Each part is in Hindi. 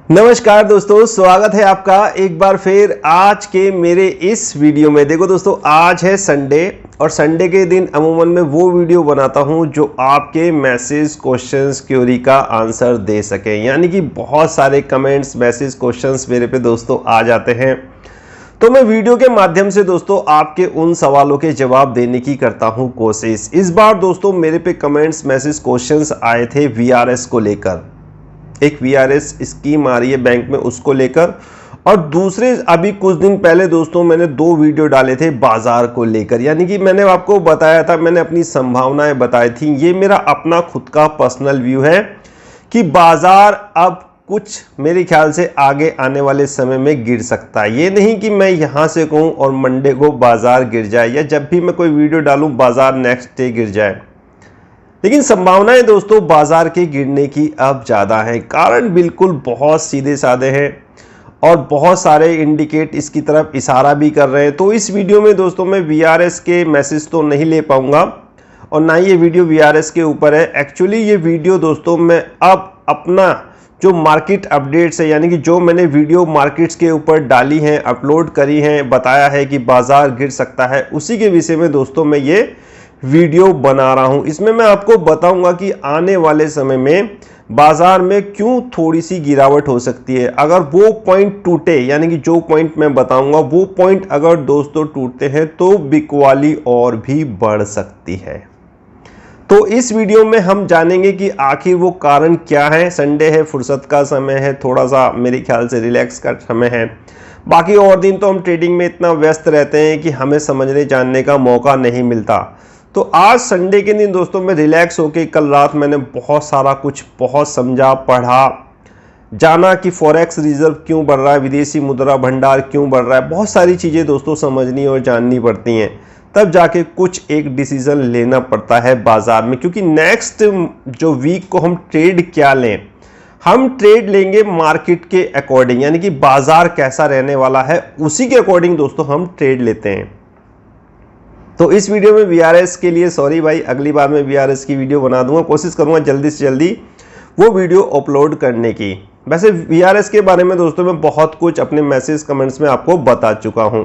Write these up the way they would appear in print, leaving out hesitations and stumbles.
नमस्कार दोस्तों, स्वागत है आपका एक बार फिर आज के मेरे इस वीडियो में। देखो दोस्तों, आज है संडे और संडे के दिन अमूमन मैं वो वीडियो बनाता हूं जो आपके मैसेज, क्वेश्चंस, क्वेरी का आंसर दे सके। यानी कि बहुत सारे कमेंट्स, मैसेज, क्वेश्चंस मेरे पे दोस्तों आ जाते हैं, तो मैं वीडियो के माध्यम से दोस्तों आपके उन सवालों के जवाब देने की करता हूं कोशिश। इस बार दोस्तों मेरे पे कमेंट्स, मैसेज, क्वेश्चंस आए थे वीआरएस को लेकर। एक वीआरएस स्कीम आ रही है बैंक में, उसको लेकर, और दूसरे अभी कुछ दिन पहले दोस्तों मैंने 2 वीडियो डाले थे बाजार को लेकर। यानी कि मैंने आपको बताया था, मैंने अपनी संभावनाएं बताई थी। ये मेरा अपना खुद का पर्सनल व्यू है कि बाजार अब कुछ मेरे ख्याल से आगे आने वाले समय में गिर सकता है। ये नहीं कि मैं यहां से कहूं और मंडे को बाजार गिर जाए, या जब भी मैं कोई वीडियो डालूं बाजार नेक्स्ट डे गिर जाए, लेकिन संभावनाएं दोस्तों बाजार के गिरने की अब ज़्यादा हैं। कारण बिल्कुल बहुत सीधे साधे हैं और बहुत सारे इंडिकेट इसकी तरफ इशारा भी कर रहे हैं। तो इस वीडियो में दोस्तों मैं वीआरएस के मैसेज तो नहीं ले पाऊंगा और ना ही ये वीडियो वीआरएस के ऊपर है। एक्चुअली ये वीडियो दोस्तों मैं अब अपना जो मार्केट अपडेट्स है, यानी कि जो मैंने वीडियो मार्केट्स के ऊपर डाली हैं, अपलोड करी हैं, बताया है कि बाजार गिर सकता है, उसी के विषय में दोस्तों मैं ये वीडियो बना रहा हूं। इसमें मैं आपको बताऊंगा कि आने वाले समय में बाजार में क्यों थोड़ी सी गिरावट हो सकती है। अगर वो पॉइंट टूटे, यानी कि जो पॉइंट मैं बताऊंगा वो पॉइंट अगर दोस्तों टूटते हैं तो बिकवाली और भी बढ़ सकती है। तो इस वीडियो में हम जानेंगे कि आखिर वो कारण क्या है। संडे है, फुर्सत का समय है, थोड़ा सा मेरे ख्याल से रिलैक्स का समय है। बाकी और दिन तो हम ट्रेडिंग में इतना व्यस्त रहते हैं कि हमें समझने जानने का मौका नहीं मिलता। तो आज संडे के दिन दोस्तों मैं रिलैक्स होके, कल रात मैंने बहुत सारा कुछ बहुत समझा, पढ़ा, जाना कि फॉरेक्स रिजर्व क्यों बढ़ रहा है, विदेशी मुद्रा भंडार क्यों बढ़ रहा है। बहुत सारी चीज़ें दोस्तों समझनी और जाननी पड़ती हैं, तब जाके कुछ एक डिसीजन लेना पड़ता है बाजार में। क्योंकि नेक्स्ट जो वीक को हम ट्रेड क्या लें, हम ट्रेड लेंगे मार्केट के अकॉर्डिंग, यानी कि बाजार कैसा रहने वाला है उसी के अकॉर्डिंग दोस्तों हम ट्रेड लेते हैं। तो इस वीडियो में वीआरएस के लिए सॉरी भाई, अगली बार मैं वीआरएस की वीडियो बना दूंगा, कोशिश करूंगा जल्दी से जल्दी वो वीडियो अपलोड करने की। वैसे वीआरएस के बारे में दोस्तों मैं बहुत कुछ अपने मैसेज कमेंट्स में आपको बता चुका हूं,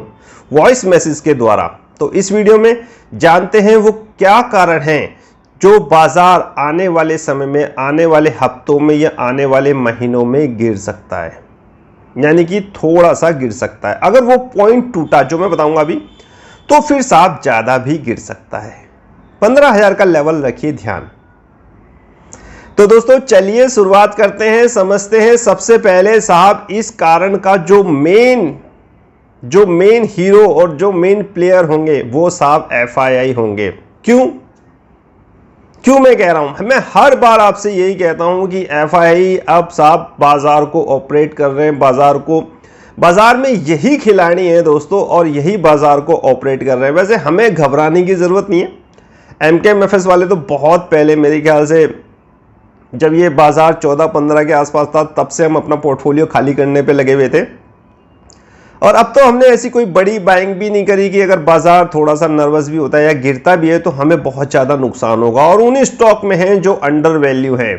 वॉइस मैसेज के द्वारा। तो इस वीडियो में जानते हैं वो क्या कारण हैं जो बाजार आने वाले समय में, आने वाले हफ्तों में या आने वाले महीनों में गिर सकता है, यानी कि थोड़ा सा गिर सकता है। अगर वो पॉइंट टूटा जो मैं बताऊंगा अभी, तो फिर साहब ज्यादा भी गिर सकता है। 15,000 का लेवल रखिए ध्यान। तो दोस्तों चलिए शुरुआत करते हैं, समझते हैं। सबसे पहले साहब इस कारण का जो मेन हीरो और जो मेन प्लेयर होंगे वो साहब एफआईआई होंगे। क्यों मैं कह रहा हूं, मैं हर बार आपसे यही कहता हूं कि एफआईआई अब साहब बाजार को ऑपरेट कर रहे हैं, बाजार में यही खिलाड़ी हैं दोस्तों और यही बाजार को ऑपरेट कर रहे हैं। वैसे हमें घबराने की ज़रूरत नहीं है। एमकेएमएफएस वाले तो बहुत पहले, मेरे ख्याल से जब ये बाजार 14-15 के आसपास था, तब से हम अपना पोर्टफोलियो खाली करने पे लगे हुए थे। और अब तो हमने ऐसी कोई बड़ी बाइंग भी नहीं करी कि अगर बाजार थोड़ा सा नर्वस भी होता है या गिरता भी है तो हमें बहुत ज़्यादा नुकसान होगा। और उन स्टॉक में हैं जो अंडर वैल्यू है,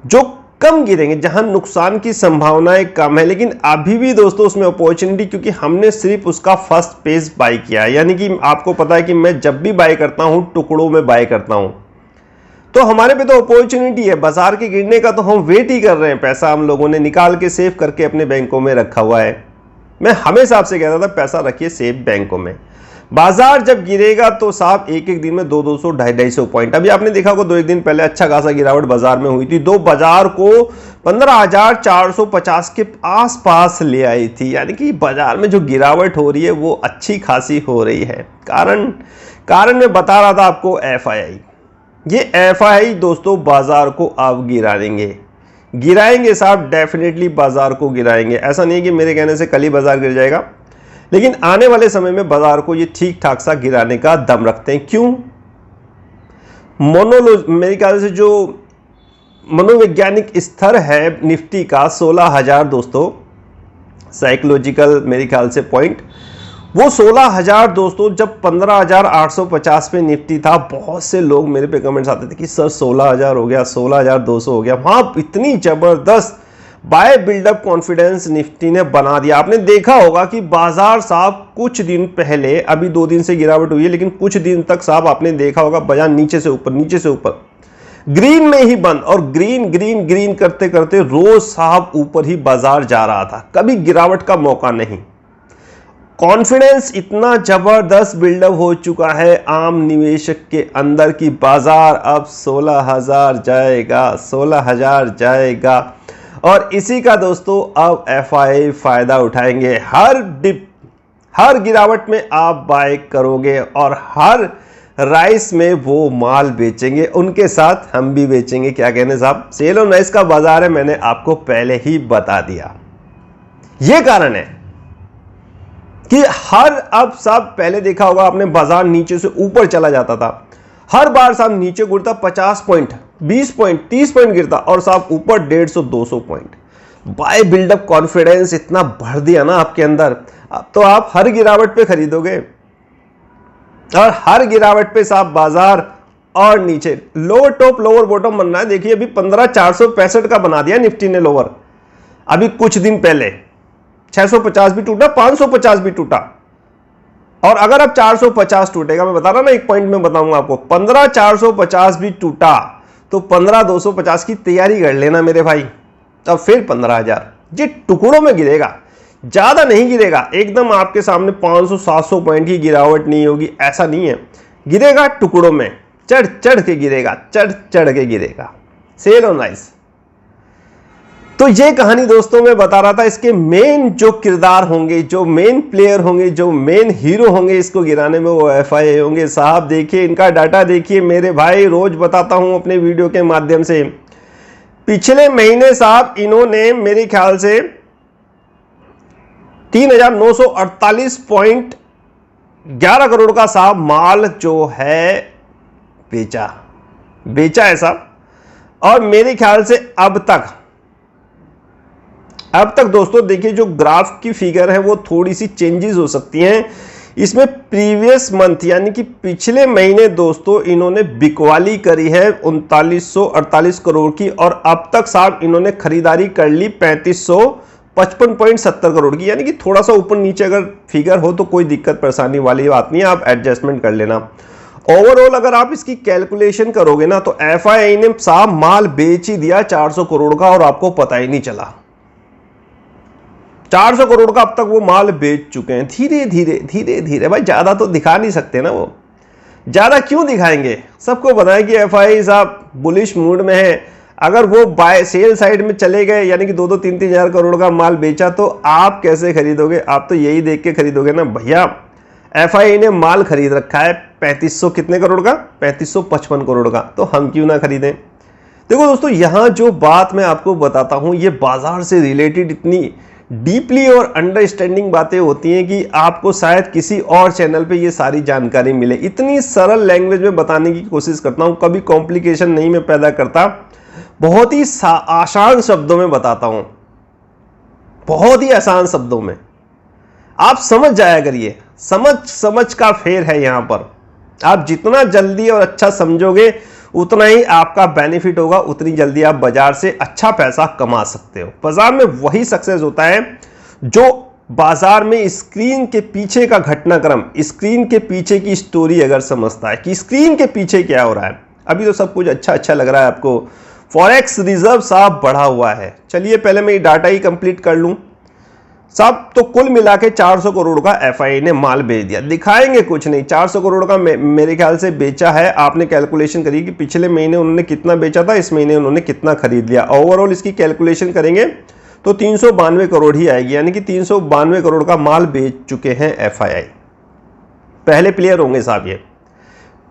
जो कम गिरेंगे, जहां नुकसान की संभावनाएं कम है। लेकिन अभी भी दोस्तों उसमें अपॉर्चुनिटी, क्योंकि हमने सिर्फ उसका फर्स्ट पेज बाय किया है। यानी कि आपको पता है कि मैं जब भी बाय करता हूं टुकड़ों में बाय करता हूं, तो हमारे पे तो अपॉर्चुनिटी है। बाजार के गिरने का तो हम वेट ही कर रहे हैं। पैसा हम लोगों ने निकाल के सेव करके अपने बैंकों में रखा हुआ है। मैं हमेशा आपसे कहता था पैसा रखिए सेव बैंकों में। बाजार जब गिरेगा तो साहब एक एक दिन में 200-200, 250 पॉइंट। अभी आपने देखा को 2 दिन पहले अच्छा खासा गिरावट बाजार में हुई थी, तो बाजार को 15,450 के आसपास ले आई थी। यानी कि बाजार में जो गिरावट हो रही है वो अच्छी खासी हो रही है। कारण मैं बता रहा था आपको, एफआईआई। ये एफआईआई दोस्तों बाजार को अब गिराएंगे साहब, डेफिनेटली बाजार को गिराएंगे। ऐसा नहीं है कि मेरे कहने से कल ही बाजार गिर जाएगा, लेकिन आने वाले समय में बाजार को ये ठीक ठाक सा गिराने का दम रखते हैं। क्यों? मेरे ख्याल से जो मनोवैज्ञानिक स्तर है निफ्टी का 16,000 दोस्तों, साइकोलॉजिकल मेरे ख्याल से पॉइंट, वो 16,000 दोस्तों जब 15,850 पे निफ्टी था, बहुत से लोग मेरे पे कमेंट्स आते थे कि सर 16,000 हो गया, 16,200 हो गया। वहां इतनी जबरदस्त बाय बिल्डअप कॉन्फिडेंस निफ्टी ने बना दिया। आपने देखा होगा कि बाजार साहब कुछ दिन पहले, अभी 2 दिन से गिरावट हुई है, लेकिन कुछ दिन तक साहब आपने देखा होगा बाजार नीचे से ऊपर, नीचे से ऊपर, ग्रीन में ही बंद, और ग्रीन ग्रीन ग्रीन करते करते रोज साहब ऊपर ही बाजार जा रहा था, कभी गिरावट का मौका नहीं। कॉन्फिडेंस इतना जबरदस्त बिल्डअप हो चुका है आम निवेशक के अंदर कि बाजार अब 16,000 जाएगा, 16,000 जाएगा। और इसी का दोस्तों अब एफआई फायदा उठाएंगे। हर डिप, हर गिरावट में आप बाय करोगे और हर राइस में वो माल बेचेंगे, उनके साथ हम भी बेचेंगे। क्या कहने साहब, सेल और राइस का बाजार है, मैंने आपको पहले ही बता दिया। ये कारण है कि हर, अब साहब पहले देखा होगा आपने, बाजार नीचे से ऊपर चला जाता था, हर बार साहब नीचे गिरता 50 पॉइंट, 20 पॉइंट, 30 पॉइंट गिरता, और साहब ऊपर 150-200 पॉइंट। बाय बिल्डअप कॉन्फिडेंस इतना भर दिया ना आपके अंदर, अब तो आप हर गिरावट पे खरीदोगे, और हर गिरावट पे साहब बाजार और नीचे लोअर टॉप लोअर बॉटम बन रहा है। देखिए अभी 15,465 का बना दिया निफ्टी ने लोअर, अभी कुछ दिन पहले 650 भी टूटा, 550 भी टूटा, और अगर अब 450 टूटेगा, मैं बता रहा ना, एक पॉइंट में बताऊंगा आपको, 15,450 भी टूटा तो 15,250 की तैयारी कर लेना मेरे भाई। अब फिर 15,000 ये टुकड़ों में गिरेगा, ज्यादा नहीं गिरेगा, एकदम आपके सामने 500-700 पॉइंट की गिरावट नहीं होगी, ऐसा नहीं है, गिरेगा टुकड़ों में, चढ़ चढ़ के गिरेगा, चढ़ चढ़ के गिरेगा। Sell on rise. तो ये कहानी दोस्तों मैं बता रहा था, इसके मेन जो किरदार होंगे, जो मेन प्लेयर होंगे, जो मेन हीरो होंगे इसको गिराने में, वो एफआई होंगे साहब। देखिए इनका डाटा देखिए मेरे भाई, रोज बताता हूं अपने वीडियो के माध्यम से। पिछले महीने साहब इन्होंने मेरे ख्याल से 3,948.11 करोड़ का साहब माल जो है बेचा है साहब। और मेरे ख्याल से अब तक दोस्तों देखिए जो ग्राफ की फिगर है वो थोड़ी सी चेंजेस हो सकती हैं। इसमें प्रीवियस मंथ यानी कि पिछले महीने दोस्तों इन्होंने बिकवाली करी है 3948 करोड़ की, और अब तक साहब इन्होंने खरीदारी कर ली 3555.70 करोड़ की, यानी कि थोड़ा सा ऊपर नीचे अगर फिगर हो तो कोई दिक्कत परेशानी वाली बात नहीं है, आप एडजस्टमेंट कर लेना। ओवरऑल अगर आप इसकी कैलकुलेशन करोगे ना तो एफआई ने साहब माल बेच ही दिया 400 करोड़ का, और आपको पता ही नहीं चला। 400 करोड़ का अब तक वो माल बेच चुके हैं। धीरे धीरे धीरे धीरे, भाई ज्यादा तो दिखा नहीं सकते ना, वो ज्यादा क्यों दिखाएंगे, सबको बताएं कि एफआई साहब बुलिश मूड में है। अगर वो बाय सेल साइड में चले गए, यानी कि 2-2, 3-3 हजार करोड़ का माल बेचा, तो आप कैसे खरीदोगे? आप तो यही देख के खरीदोगे ना भैया, एफआई ने माल खरीद रखा है 3500 कितने करोड़ का, 3555 करोड़ का, तो हम क्यों ना खरीदें। देखो दोस्तों, यहां जो बात मैं आपको बताता हूं, ये बाजार से रिलेटेड इतनी डीपली और अंडरस्टैंडिंग बातें होती हैं कि आपको शायद किसी और चैनल पे ये सारी जानकारी मिले। इतनी सरल लैंग्वेज में बताने की कोशिश करता हूं, कभी कॉम्प्लिकेशन नहीं मैं पैदा करता, बहुत ही आसान शब्दों में बताता हूं, बहुत ही आसान शब्दों में, आप समझ जाया करिए। समझ का फेर है यहां पर। आप जितना जल्दी और अच्छा समझोगे उतना ही आपका बेनिफिट होगा, उतनी जल्दी आप बाजार से अच्छा पैसा कमा सकते हो। बाजार में वही सक्सेस होता है जो बाजार में स्क्रीन के पीछे का घटनाक्रम, स्क्रीन के पीछे की स्टोरी अगर समझता है कि स्क्रीन के पीछे क्या हो रहा है। अभी तो सब कुछ अच्छा लग रहा है आपको, फॉरेक्स रिजर्व साहब बढ़ा हुआ है। चलिए पहले मैं ये डाटा ही कंप्लीट कर लूं साहब। तो कुल मिला के 400 करोड़ का एफआई ने माल बेच दिया। दिखाएंगे कुछ नहीं, 400 करोड़ का मेरे ख्याल से बेचा है। आपने कैलकुलेशन करी कि पिछले महीने उन्होंने कितना बेचा था, इस महीने उन्होंने कितना खरीद लिया। ओवरऑल इसकी कैलकुलेशन करेंगे तो 392 करोड़ ही आएगी, यानी कि 392 करोड़ का माल बेच चुके हैं एफआई। पहले प्लेयर होंगे साहब ये।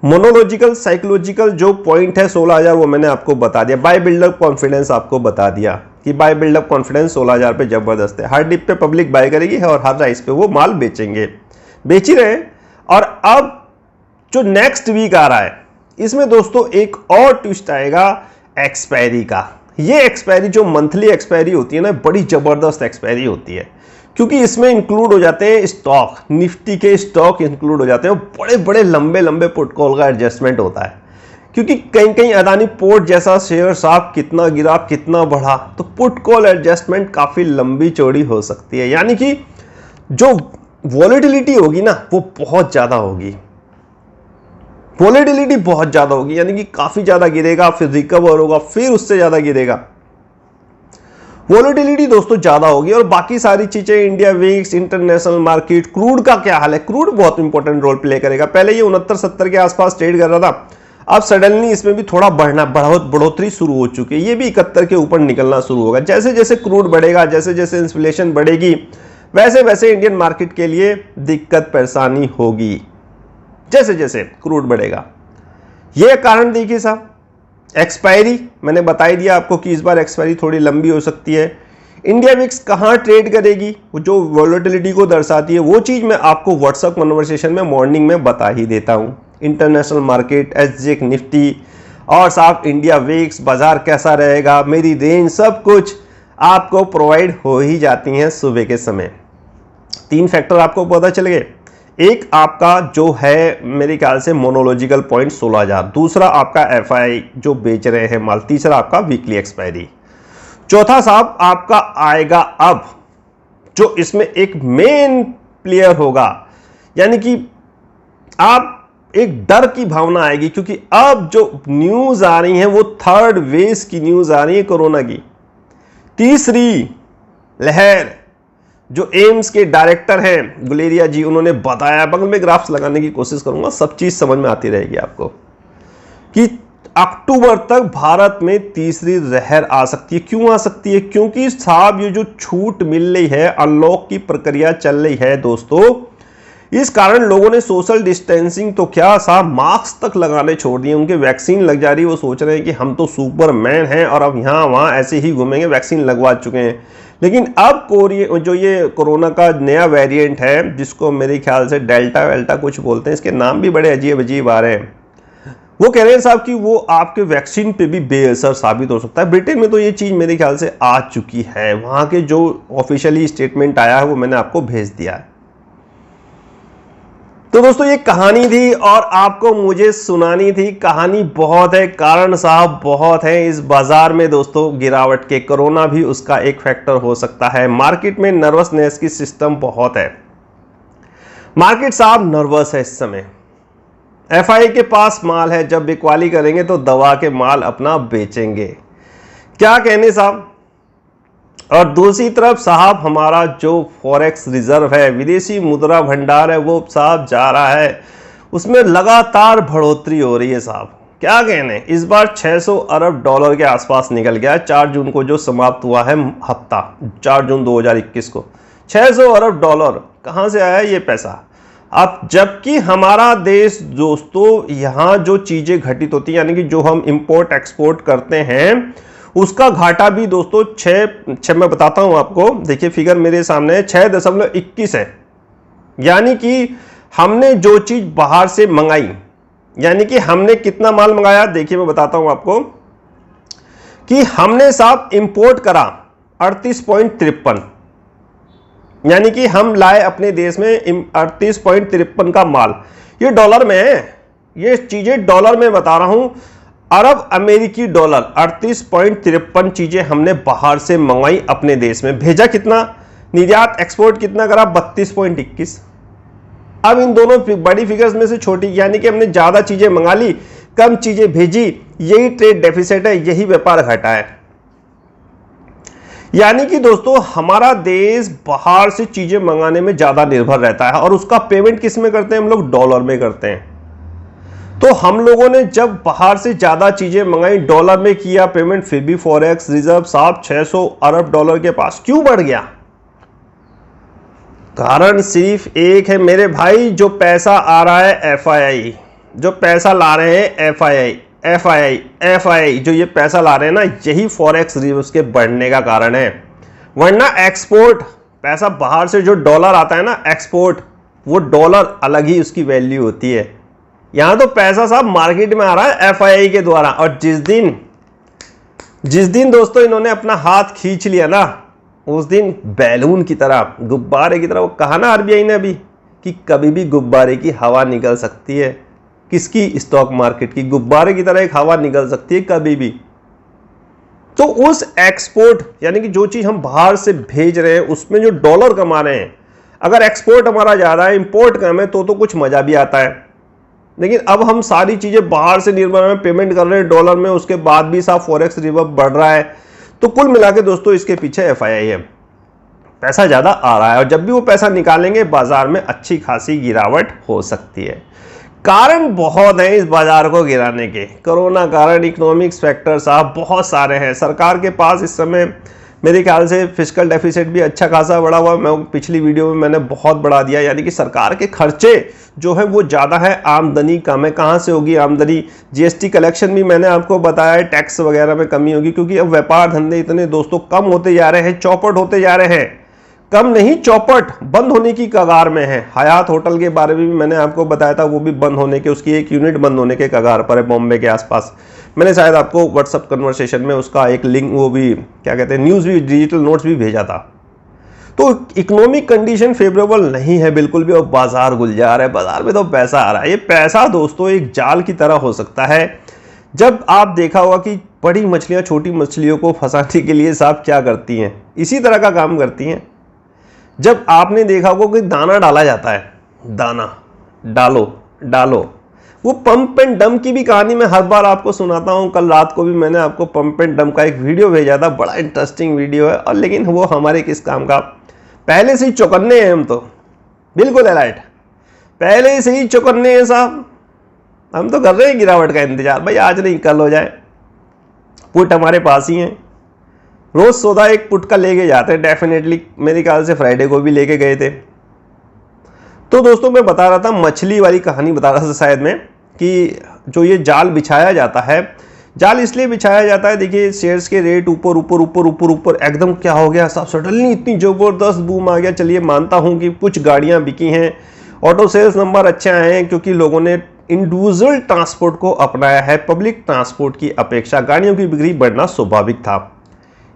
मोनोलॉजिकल साइकोलॉजिकल जो पॉइंट है 16,000 वो मैंने आपको बता दिया। बाय बिल्डअप कॉन्फिडेंस आपको बता दिया कि बाय बिल्डअप कॉन्फिडेंस 16,000 पे जबरदस्त है। हर डिप पे पब्लिक बाय करेगी और हर राइस पे वो माल बेचेंगे, बेच ही रहे। और अब जो नेक्स्ट वीक आ रहा है इसमें दोस्तों एक और ट्विस्ट आएगा एक्सपायरी का। ये एक्सपायरी जो मंथली एक्सपायरी होती है ना, बड़ी जबरदस्त एक्सपायरी होती है, क्योंकि इसमें इंक्लूड हो जाते हैं स्टॉक, निफ्टी के स्टॉक इंक्लूड हो जाते हैं। बड़े बड़े लंबे लंबे पुट कॉल का एडजस्टमेंट होता है। क्योंकि कहीं कहीं अदानी पोर्ट जैसा शेयर साहब कितना गिरा कितना बढ़ा, तो पुट कॉल एडजस्टमेंट काफी लंबी चौड़ी हो सकती है। यानी कि जो वॉलेटिलिटी होगी ना वो बहुत ज्यादा होगी, वॉलेटिलिटी बहुत ज्यादा होगी, यानी कि काफी ज्यादा गिरेगा, फिर रिकवर होगा, फिर उससे ज्यादा गिरेगा। वॉलेटिलिटी दोस्तों ज्यादा होगी। और बाकी सारी चीजें, India VIX, international market, crude का क्या हाल है? क्रूड बहुत इंपॉर्टेंट रोल प्ले करेगा। पहले ये 69-70 के आसपास ट्रेड कर रहा था, अब सडनली इसमें भी थोड़ा बढ़ोतरी शुरू हो चुकी है। ये भी 71 के ऊपर निकलना शुरू होगा। जैसे जैसे क्रूड बढ़ेगा, जैसे जैसे इन्फ्लेशन बढ़ेगी, वैसे वैसे इंडियन मार्केट के लिए दिक्कत परेशानी होगी, जैसे जैसे क्रूड बढ़ेगा। ये कारण देखिए साहब, एक्सपायरी मैंने बता ही दिया आपको कि इस बार एक्सपायरी थोड़ी लंबी हो सकती है। इंडिया विक्स कहाँ ट्रेड करेगी, वो जो वॉलेटिलिटी को दर्शाती है, वो चीज मैं आपको व्हाट्सएप कन्वर्सेशन में मॉर्निंग में बता ही देता हूँ। इंटरनेशनल मार्केट, एसजीएक्स निफ्टी और साहब इंडिया विक्स, बाजार कैसा रहेगा, मेरी रेंज, सब कुछ आपको प्रोवाइड हो ही जाती हैं सुबह के समय। 3 फैक्टर आपको पता चल गए। एक आपका जो है मेरे ख्याल से मोनोलॉजिकल पॉइंट 16,000, दूसरा आपका एफआई जो बेच रहे हैं माल, तीसरा आपका वीकली एक्सपायरी, चौथा साहब आपका आएगा अब जो इसमें एक मेन प्लेयर होगा, यानी कि आप एक डर की भावना आएगी, क्योंकि अब जो न्यूज आ रही है वो थर्ड वेव की न्यूज आ रही है कोरोना की, तीसरी लहर। जो एम्स के डायरेक्टर हैं गुलेरिया जी, उन्होंने बताया, बगल में ग्राफ्स लगाने की कोशिश करूंगा, सब चीज समझ में आती रहेगी आपको, कि अक्टूबर तक भारत में तीसरी लहर आ सकती है। क्यों आ सकती है? क्योंकि साहब ये जो छूट मिल रही है, अनलॉक की प्रक्रिया चल रही है दोस्तों, इस कारण लोगों ने सोशल डिस्टेंसिंग तो क्या साहब मास्क तक लगाने छोड़ दिए। उनके वैक्सीन लग जा रही है, वो सोच रहे हैं कि हम तो सुपरमैन हैं और अब यहाँ वहाँ ऐसे ही घूमेंगे, वैक्सीन लगवा चुके हैं। लेकिन अब जो ये कोरोना का नया वेरिएंट है, जिसको मेरे ख्याल से डेल्टा वेल्टा कुछ बोलते हैं, इसके नाम भी बड़े अजीब अजीब आ रहे हैं, वो कह रहे हैं साहब कि वो आपके वैक्सीन पे भी बेअसर साबित हो सकता है। ब्रिटेन में तो ये चीज़ मेरे ख्याल से आ चुकी है, वहाँ के जो ऑफिशियली स्टेटमेंट आया है वो मैंने आपको भेज दिया है। तो दोस्तों ये कहानी थी और आपको मुझे सुनानी थी। कहानी बहुत है, कारण साहब बहुत है इस बाजार में दोस्तों गिरावट के। कोरोना भी उसका एक फैक्टर हो सकता है। मार्केट में नर्वसनेस की सिस्टम बहुत है, मार्केट साहब नर्वस है इस समय। एफआई के पास माल है, जब बिकवाली करेंगे तो दवा के माल अपना बेचेंगे, क्या कहने साहब। और दूसरी तरफ साहब हमारा जो फॉरेक्स रिजर्व है, विदेशी मुद्रा भंडार है, वो साहब जा रहा है, उसमें लगातार बढ़ोतरी हो रही है साहब। क्या कहने, इस बार 600 अरब डॉलर के आसपास निकल गया 4 जून को जो समाप्त हुआ है हफ्ता, 4 जून 2021 को 600 अरब डॉलर कहाँ से आया ये पैसा। अब जबकि हमारा देश दोस्तों यहाँ जो चीजें घटित होती हैं, यानी कि जो हम इंपोर्ट एक्सपोर्ट करते हैं, उसका घाटा भी दोस्तों 6 मैं बताता हूं आपको, देखिए फिगर मेरे सामने 6.21 है। यानी कि हमने जो चीज बाहर से मंगाई, यानी कि हमने कितना माल मंगाया, देखिए मैं बताता हूं आपको कि हमने साहब इंपोर्ट करा 38.53, यानी कि हम लाए अपने देश में 38.53 का माल। ये डॉलर में है, ये चीजें डॉलर में बता रहा हूं, अरब अमेरिकी डॉलर 38.53 चीजें हमने बाहर से मंगवाई, अपने देश में भेजा कितना, निर्यात एक्सपोर्ट कितना करा 32.21। अब इन दोनों बड़ी फिगर्स में से छोटी, यानी कि हमने ज्यादा चीजें मंगा ली, कम चीजें भेजी, यही ट्रेड डेफिसिट है, यही व्यापार घटा है। यानी कि दोस्तों हमारा देश बाहर से चीजें मंगाने में ज्यादा निर्भर रहता है, और उसका पेमेंट किस में करते हैं हम लोग, डॉलर में करते हैं। तो हम लोगों ने जब बाहर से ज्यादा चीजें मंगाई, डॉलर में किया पेमेंट, फिर भी फॉरेक्स रिजर्व साहब 600 अरब डॉलर के पास क्यों बढ़ गया। कारण सिर्फ एक है मेरे भाई, जो पैसा आ रहा है एफआईआई, जो पैसा ला रहे हैं एफआईआई जो ये पैसा ला रहे हैं ना, यही फॉरेक्स रिजर्व के बढ़ने का कारण है। वरना एक्सपोर्ट पैसा बाहर से जो डॉलर आता है ना, एक्सपोर्ट, वो डॉलर अलग ही उसकी वैल्यू होती है। यहां तो पैसा साहब मार्केट में आ रहा है एफआईआई के द्वारा। और जिस दिन दोस्तों इन्होंने अपना हाथ खींच लिया ना, उस दिन बैलून की तरह, गुब्बारे की तरह, वो कहा ना आरबीआई ने अभी कि कभी भी गुब्बारे की हवा निकल सकती है, किसकी? स्टॉक मार्केट की। गुब्बारे की तरह एक हवा निकल सकती है कभी भी। तो उस एक्सपोर्ट यानी कि जो चीज हम बाहर से भेज रहे हैं उसमें जो डॉलर कमा रहे हैं, अगर एक्सपोर्ट हमारा ज्यादा है, इंपोर्ट कम है, तो कुछ मजा भी आता है। लेकिन अब हम सारी चीजें बाहर से निर्भर में पेमेंट कर रहे हैं डॉलर में, उसके बाद भी साफ फॉरेक्स रिजर्व बढ़ रहा है। तो कुल मिला के दोस्तों इसके पीछे एफआईआई है, पैसा ज्यादा आ रहा है और जब भी वो पैसा निकालेंगे बाजार में अच्छी खासी गिरावट हो सकती है। कारण बहुत हैं इस बाजार को गिराने के, कोरोना कारण, इकोनॉमिक्स फैक्टर साहब बहुत सारे हैं। सरकार के पास इस समय मेरे ख्याल से फिस्कल डेफिसिट भी अच्छा खासा बढ़ा हुआ। मैं पिछली वीडियो में मैंने बहुत बढ़ा दिया, यानी कि सरकार के खर्चे जो है वो ज़्यादा है, आमदनी कम है। कहाँ से होगी आमदनी? जीएसटी कलेक्शन भी मैंने आपको बताया है, टैक्स वगैरह में कमी होगी, क्योंकि अब व्यापार धंधे इतने दोस्तों कम होते जा रहे हैं, चौपट होते जा रहे हैं। कम नहीं, चौपट, बंद होने की कगार में है। हयात होटल के बारे में भी मैंने आपको बताया था, वो भी बंद होने के, उसकी एक यूनिट बंद होने के कगार पर है बॉम्बे के आसपास। मैंने शायद आपको व्हाट्सएप कन्वर्सेशन में उसका एक लिंक, वो भी क्या कहते हैं, न्यूज़ भी, डिजिटल नोट्स भी भेजा था। तो इकोनॉमिक कंडीशन फेवरेबल नहीं है बिल्कुल भी और बाजार गुलजार है, बाजार में तो पैसा आ रहा है। ये पैसा दोस्तों एक जाल की तरह हो सकता है। जब आप देखा होगा कि बड़ी मछलियाँ छोटी मछलियों को फंसाने के लिए साहब क्या करती हैं, इसी तरह का काम करती हैं। जब आपने देखा होगा कि दाना डाला जाता है, दाना डालो, वो पंप एंड डंप की भी कहानी मैं हर बार आपको सुनाता हूं। कल रात को भी मैंने आपको पंप एंड डंप का एक वीडियो भेजा था, बड़ा इंटरेस्टिंग वीडियो है। और लेकिन वो हमारे किस काम का, पहले से ही चौकन्ने हैं हम तो, बिल्कुल अलर्ट, पहले से ही चौकन्ने हैं साहब। हम तो कर रहे हैं गिरावट का इंतजार, भाई आज नहीं कल हो जाए। पुट हमारे पास ही हैं, रोज सौदा एक पुट का लेके जाते हैं डेफिनेटली। मेरे ख्याल से फ्राइडे को भी लेके गए थे। तो दोस्तों मैं बता रहा था, मछली वाली कहानी बता रहा था शायद मैं, कि जो ये जाल बिछाया जाता है, जाल इसलिए बिछाया जाता है, देखिए शेयर्स के रेट ऊपर ऊपर ऊपर ऊपर ऊपर एकदम क्या हो गया साहब, सडनली इतनी ज़बरदस्त बूम आ गया। चलिए मानता हूँ कि कुछ गाड़ियाँ बिकी हैं, ऑटो सेल्स नंबर अच्छे आए हैं, क्योंकि लोगों ने इंडिविजुअल ट्रांसपोर्ट को अपनाया है पब्लिक ट्रांसपोर्ट की अपेक्षा। गाड़ियों की बिक्री बढ़ना स्वाभाविक था,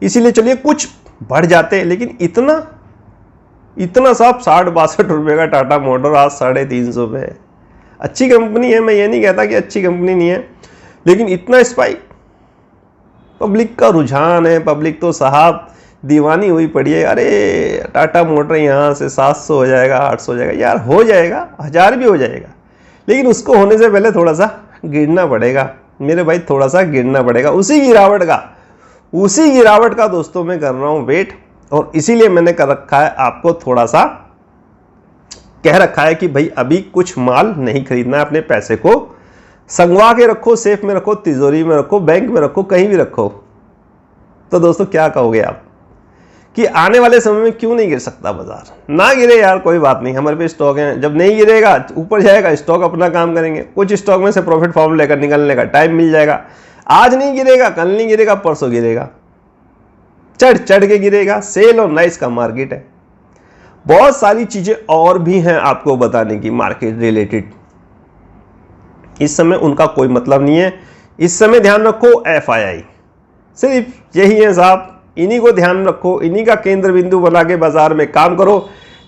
इसीलिए चलिए कुछ बढ़ जाते हैं। लेकिन इतना साहब 60-62 रुपये का टाटा मोटर आज 350 पे है। अच्छी कंपनी है, मैं ये नहीं कहता कि अच्छी कंपनी नहीं है, लेकिन इतना स्पाइक, पब्लिक का रुझान है, पब्लिक तो साहब दीवानी हुई पड़ी है। अरे टाटा मोटर यहाँ से 700 हो जाएगा, 800 हो जाएगा, यार हो जाएगा, 1000 भी हो जाएगा, लेकिन उसको होने से पहले थोड़ा सा गिरना पड़ेगा मेरे भाई, थोड़ा सा गिरना पड़ेगा। उसी गिरावट का दोस्तों मैं कर रहा हूँ वेट, और इसीलिए मैंने कर रखा है आपको थोड़ा सा कह रखा है कि भाई अभी कुछ माल नहीं खरीदना है, अपने पैसे को संगवा के रखो, सेफ में रखो, तिजोरी में रखो, बैंक में रखो, कहीं भी रखो। तो दोस्तों क्या कहोगे आप कि आने वाले समय में क्यों नहीं गिर सकता बाजार? ना गिरे यार, कोई बात नहीं, हमारे पे स्टॉक है, जब नहीं गिरेगा ऊपर जाएगा, स्टॉक अपना काम करेंगे। कुछ स्टॉक में से प्रॉफिट फॉर्म लेकर निकलने का टाइम मिल जाएगा। आज नहीं गिरेगा, कल नहीं गिरेगा, परसों गिरेगा, चढ़ के गिरेगा। सेल और नाइस का मार्केट है। बहुत सारी चीजें और भी हैं आपको बताने की मार्केट रिलेटेड, इस समय उनका कोई मतलब नहीं है। इस समय ध्यान रखो एफआईआई, सिर्फ यही है साहब, इन्हीं को ध्यान रखो, इन्हीं का केंद्र बिंदु बना के बाजार में काम करो,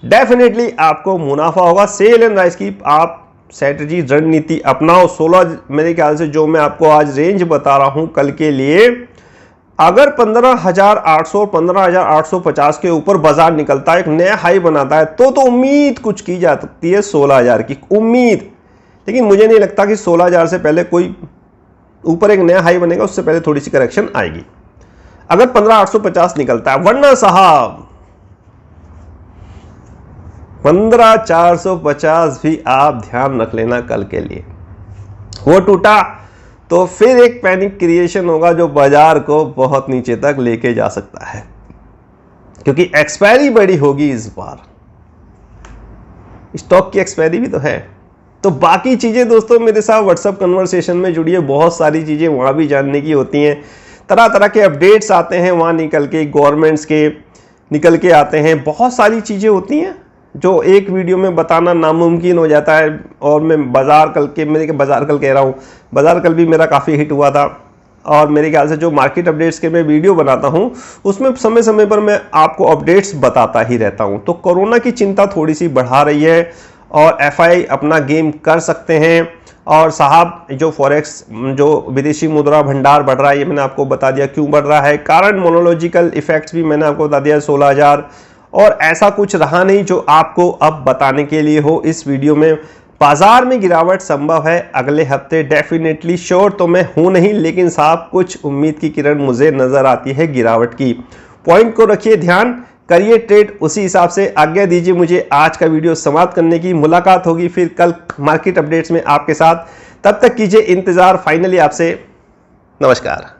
डेफिनेटली आपको मुनाफा होगा। सेल एंड राइस की आप स्ट्रेटजी, रणनीति अपनाओ। 16 मेरे ख्याल से जो मैं आपको आज रेंज बता रहा हूं कल के लिए, अगर 15,800 15,850 के ऊपर बाजार निकलता है, एक नया हाई बनाता है, तो उम्मीद कुछ की जा सकती है 16,000 की उम्मीद। लेकिन मुझे नहीं लगता कि 16,000 से पहले कोई ऊपर एक नया हाई बनेगा, उससे पहले थोड़ी सी करेक्शन आएगी अगर 15,850 निकलता है। वरना साहब 15,450 भी आप ध्यान रख लेना कल के लिए, वो टूटा तो फिर एक पैनिक क्रिएशन होगा जो बाजार को बहुत नीचे तक लेके जा सकता है, क्योंकि एक्सपायरी बड़ी होगी इस बार, स्टॉक की एक्सपायरी भी तो है। तो बाकी चीजें दोस्तों मेरे साथ व्हाट्सएप कन्वर्सेशन में जुड़िए, बहुत सारी चीजें वहां भी जानने की होती हैं, तरह तरह के अपडेट्स आते हैं वहां निकल के, गवर्नमेंट्स के निकल के आते हैं, बहुत सारी चीजें होती हैं जो एक वीडियो में बताना नामुमकिन हो जाता है। और मैं बाजार कल कह रहा हूँ, बाजार कल भी मेरा काफ़ी हिट हुआ था, और मेरे ख्याल से जो मार्केट अपडेट्स के मैं वीडियो बनाता हूँ उसमें समय समय पर मैं आपको अपडेट्स बताता ही रहता हूँ। तो कोरोना की चिंता थोड़ी सी बढ़ा रही है और एफआई अपना गेम कर सकते हैं, और साहब जो फॉरेक्स जो विदेशी मुद्रा भंडार बढ़ रहा है ये मैंने आपको बता दिया क्यों बढ़ रहा है, कारण मोनोलॉजिकल इफेक्ट्स भी मैंने आपको बता दिया 16,000, और ऐसा कुछ रहा नहीं जो आपको अब बताने के लिए हो इस वीडियो में। बाजार में गिरावट संभव है अगले हफ्ते, डेफिनेटली श्योर तो मैं हूं नहीं, लेकिन साहब कुछ उम्मीद की किरण मुझे नजर आती है गिरावट की। पॉइंट को रखिए ध्यान, करिए ट्रेड उसी हिसाब से। आज्ञा दीजिए मुझे आज का वीडियो समाप्त करने की। मुलाकात होगी फिर कल मार्केट अपडेट्स में आपके साथ, तब तक कीजिए इंतजार। फाइनली आपसे नमस्कार।